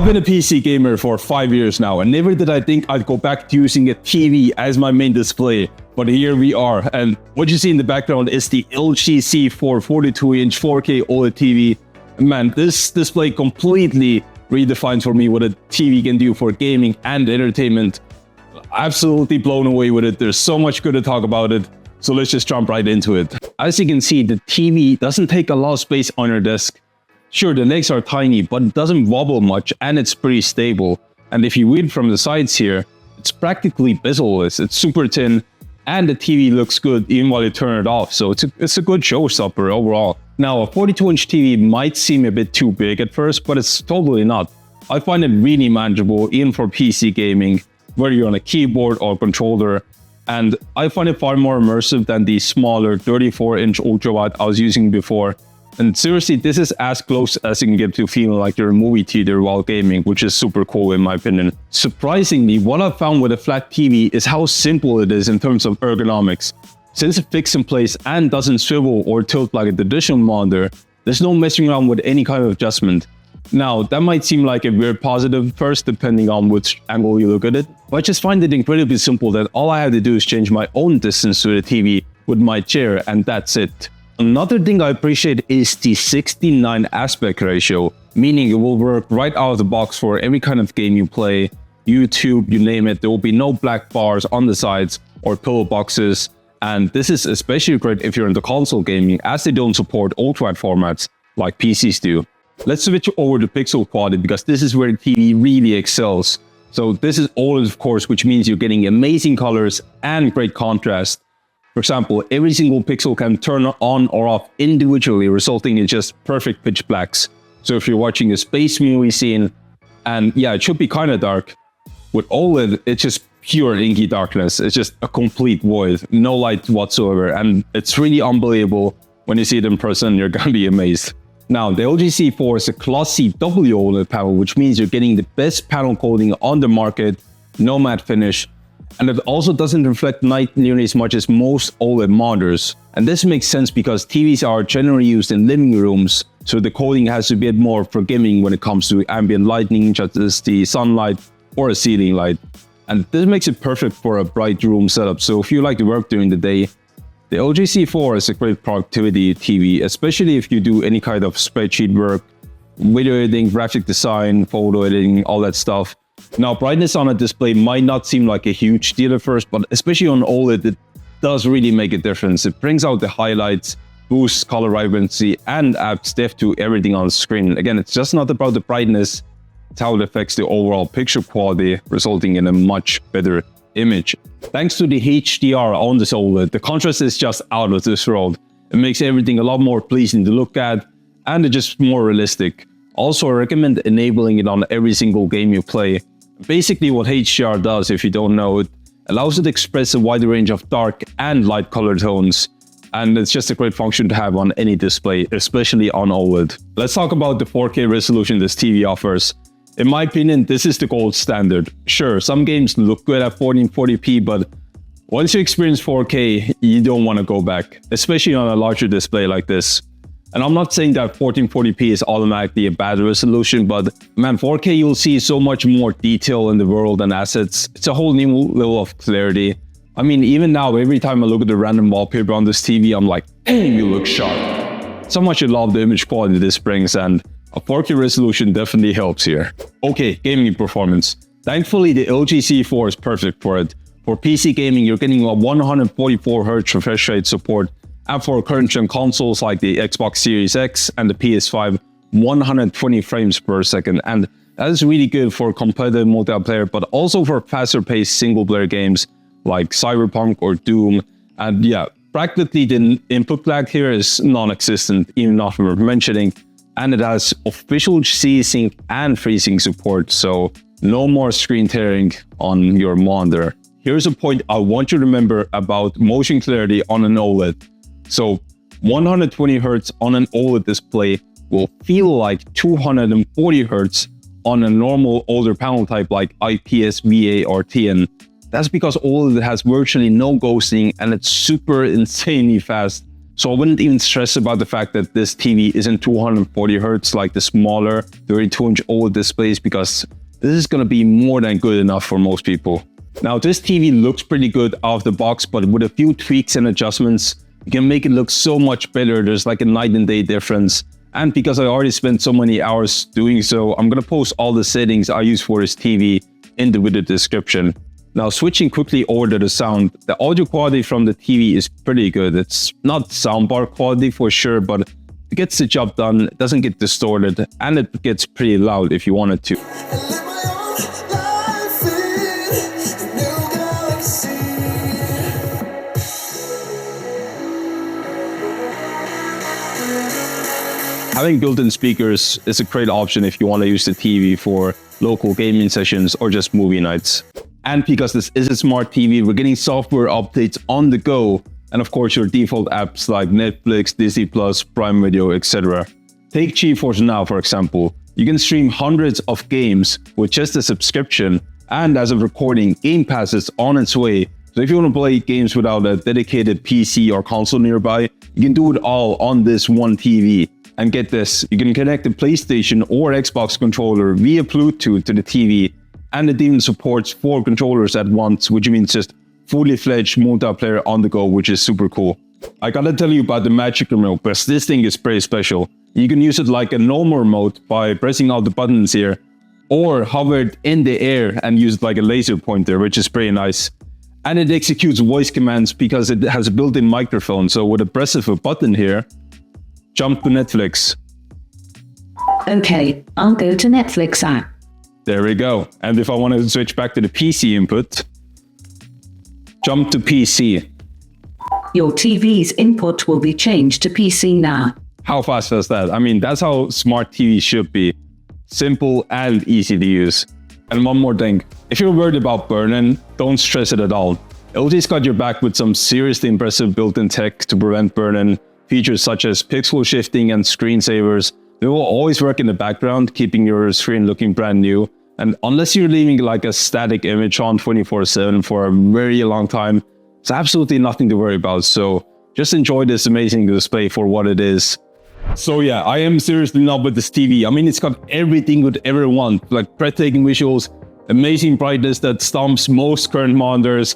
been a PC gamer for 5 years now, and never did I think I'd go back to using a TV as my main display. But here we are, and what you see in the background is the LG C4 42-inch 4K OLED TV. Man, this display completely redefines for me what a TV can do for gaming and entertainment. Absolutely blown away with it. There's so much good to talk about it, so let's just jump right into it. As you can see, the TV doesn't take a lot of space on your desk. Sure, the legs are tiny, but it doesn't wobble much and it's pretty stable. And if you read from the sides here, it's practically bezel-less. It's super thin and the TV looks good even while you turn it off, so it's a good showstopper overall. Now, a 42-inch TV might seem a bit too big at first, but it's totally not. I find it really manageable even for PC gaming, whether you're on a keyboard or controller, and I find it far more immersive than the smaller 34-inch ultrawide I was using before. And seriously, this is as close as you can get to feeling like you're in a movie theater while gaming, which is super cool in my opinion. Surprisingly, what I've found with a flat TV is how simple it is in terms of ergonomics. Since it's fixed in place and doesn't swivel or tilt like a traditional monitor, there's no messing around with any kind of adjustment. Now, that might seem like a weird positive first, depending on which angle you look at it, but I just find it incredibly simple that all I have to do is change my own distance to the TV with my chair, and that's it. Another thing I appreciate is the 69 aspect ratio, meaning it will work right out of the box for every kind of game you play, YouTube, you name it. There will be no black bars on the sides or pillow boxes, and this is especially great if you're into console gaming, as they don't support ultrawide formats like PCs do. Let's switch over to pixel quality, because this is where the TV really excels. So this is OLED, of course, which means you're getting amazing colors and great contrast. For example, every single pixel can turn on or off individually, resulting in just perfect pitch blacks. So if you're watching a space movie scene, and yeah, it should be kind of dark, with OLED, it's just pure inky darkness. It's just a complete void, no light whatsoever, and it's really unbelievable. When you see it in person, you're gonna be amazed. Now, the LG C4 is a glossy W OLED panel, which means you're getting the best panel coating on the market, no matte finish, and it also doesn't reflect light nearly as much as most OLED monitors. And this makes sense because TVs are generally used in living rooms, so the coating has to be a bit more forgiving when it comes to ambient lighting, such as the sunlight or a ceiling light. And this makes it perfect for a bright room setup, so if you like to work during the day, the LG C4 is a great productivity TV, especially if you do any kind of spreadsheet work, video editing, graphic design, photo editing, all that stuff. Now, brightness on a display might not seem like a huge deal at first, but especially on OLED, it does really make a difference. It brings out the highlights, boosts color vibrancy, and adds depth to everything on the screen. Again, it's just not about the brightness, it's how it affects the overall picture quality, resulting in a much better image. Thanks to the HDR on this OLED, the contrast is just out of this world. It makes everything a lot more pleasing to look at, and it's just more realistic. Also, I recommend enabling it on every single game you play. Basically, what HDR does, if you don't know it, allows it to express a wide range of dark and light color tones. And it's just a great function to have on any display, especially on OLED. Let's talk about the 4K resolution this TV offers. In my opinion, this is the gold standard. Sure, some games look good at 1440p, but once you experience 4K, you don't want to go back, especially on a larger display like this. And I'm not saying that 1440p is automatically a bad resolution, but man, 4K you'll see so much more detail in the world and assets. It's a whole new level of clarity. I mean, even now, every time I look at the random wallpaper on this TV, I'm like, damn, you look sharp. So much I love the image quality this brings, and a 4K resolution definitely helps here. Okay, gaming performance. Thankfully, the LG C4 is perfect for it. For PC gaming, you're getting a 144Hz refresh rate support, and for current-gen consoles like the Xbox Series X and the PS5, 120 frames per second. And that is really good for competitive multiplayer, but also for faster-paced single-player games like Cyberpunk or Doom. And yeah, practically the input lag here is non-existent, even not worth mentioning. And it has official G-Sync and FreeSync support, so no more screen tearing on your monitor. Here's a point I want you to remember about motion clarity on an OLED. So 120 Hz on an OLED display will feel like 240 Hz on a normal older panel type like IPS, VA, or TN. That's because OLED has virtually no ghosting and it's super insanely fast So I wouldn't even stress about the fact that this TV isn't 240 Hz like the smaller 32-inch OLED displays, because this is going to be more than good enough for most people. Now, this TV looks pretty good out of the box, but with a few tweaks and adjustments, you can make it look so much better. There's like a night and day difference. And because I already spent so many hours doing so, I'm going to post all the settings I use for this TV in the video description. Now, switching quickly over to the sound, the audio quality from the TV is pretty good. It's not soundbar quality for sure, but it gets the job done, it doesn't get distorted, and it gets pretty loud if you want it to. Having built-in speakers is a great option if you want to use the TV for local gaming sessions or just movie nights. And because this is a smart TV, we're getting software updates on the go, and of course your default apps like Netflix, Disney+, Prime Video, etc. Take GeForce Now for example. You can stream hundreds of games with just a subscription, and as of recording, Game Pass is on its way. So if you want to play games without a dedicated PC or console nearby, you can do it all on this one TV. And get this, you can connect a PlayStation or Xbox controller via Bluetooth to the TV, and it even supports 4 controllers at once, which means just fully fledged multiplayer on the go, which is super cool. I gotta tell you about the Magic Remote, because this thing is pretty special. You can use it like a normal remote by pressing all the buttons here, or hover it in the air and use it like a laser pointer, which is pretty nice. And it executes voice commands because it has a built-in microphone, so with a press of a button here, jump to Netflix. Okay, I'll go to Netflix app. There we go. And if I want to switch back to the PC input, jump to PC. Your TV's input will be changed to PC now. How fast is that? I mean, that's how smart TVs should be. Simple and easy to use. And one more thing. If you're worried about burn-in, don't stress it at all. LG's got your back with some seriously impressive built-in tech to prevent burn-in. Features such as pixel shifting and screensavers. They will always work in the background, keeping your screen looking brand new. And unless you're leaving like a static image on 24/7 for a very long time, it's absolutely nothing to worry about. So just enjoy this amazing display for what it is. So yeah, I am seriously in love with this TV. I mean, it's got everything you'd ever want, like breathtaking visuals, amazing brightness that stomps most current monitors,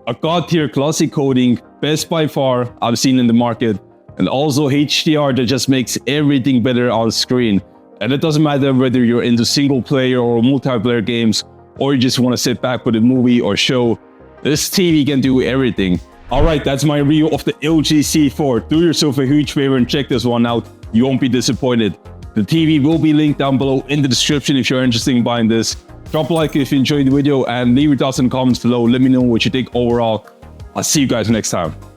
a god-tier glossy coating, best by far I've seen in the market, and also HDR that just makes everything better on screen. And it doesn't matter whether you're into single player or multiplayer games, or you just want to sit back with a movie or show, this TV can do everything. Alright, that's my review of the LG C4. Do yourself a huge favor and check this one out. You won't be disappointed. The TV will be linked down below in the description if you're interested in buying this. Drop a like if you enjoyed the video and leave your thoughts in the comments below. Let me know what you think overall. I'll see you guys next time.